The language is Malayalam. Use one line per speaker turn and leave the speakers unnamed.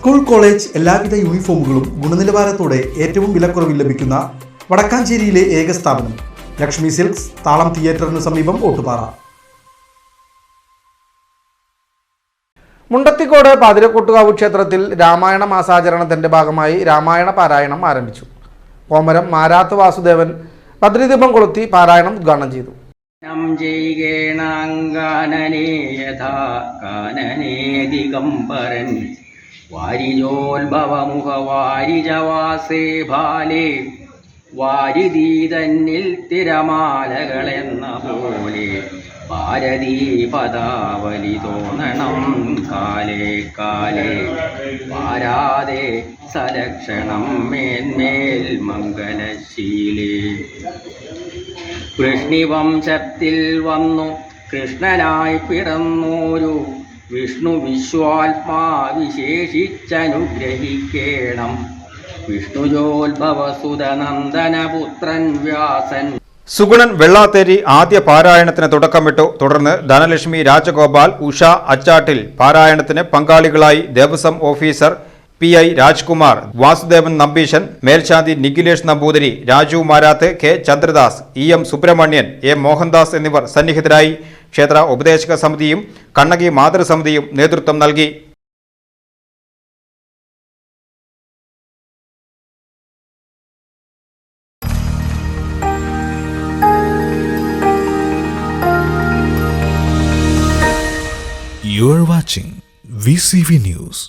സ്കൂൾ കോളേജ് എല്ലാവിധ യൂണിഫോമുകളും ഗുണനിലവാരത്തോടെ ഏറ്റവും വിലക്കുറവിൽ ലഭിക്കുന്ന വടക്കാഞ്ചേരിയിലെ ഏക സ്ഥാപനം ലക്ഷ്മി സിൽക്സ്, താളം തിയേറ്ററിന് സമീപം ഓട്ടുപാറ.
മുണ്ടത്തിക്കോട് പാതിരക്കോട്ടുകാവ് ക്ഷേത്രത്തിൽ രാമായണ മാസാചരണത്തിന്റെ ഭാഗമായി രാമായണ പാരായണം ആരംഭിച്ചു. കോമരം മാരാത്ത് വാസുദേവൻ ഭദ്രദീപം കൊളുത്തി പാരായണം ഉദ്ഘാടനം ചെയ്തു.
വാരിജോത്ഭവമുഖ വാരിജവാസേ ബാലേ വാരിധീ തന്നിൽ തിരമാലകളെന്ന പോലെ ഭാരതീ പദാവലി തോന്നണം കാലേ കാലേ വാരാതെ സലക്ഷണം മേന്മേൽ മംഗലശീലേ. കൃഷ്ണിവംശത്തിൽ വന്നു കൃഷ്ണനായി പിറന്നോരു വിഷ്ണു വിശ്വാത്മാ വിശേഷിച്ചനുഗ്രഹിക്കേണം. വിഷ്ണുജോത്ഭവസുതനന്ദനപുത്രൻ വ്യാസൻ.
സുഗുണൻ വെള്ളാത്തേരി ആദ്യ പാരായണത്തിന് തുടക്കമിട്ടു. തുടർന്ന് ധനലക്ഷ്മി രാജഗോപാൽ, ഉഷ അച്ചാട്ടിൽ പാരായണത്തിന് പങ്കാളികളായി ദേവസ്വം ഓഫീസർ PI രാജ്കുമാർ, വാസുദേവൻ നമ്പീശൻ, മേൽശാന്തി Nikhilesh Namboothiri, Raju Marath, K Chandradas, EM Subramanian, A Mohandas എന്നിവർ സന്നിഹിതരായി. ക്ഷേത്ര ഉപദേശക സമിതിയും കണ്ണകി മാതൃസമിതിയും നേതൃത്വം നൽകി.
You are watching VCV News.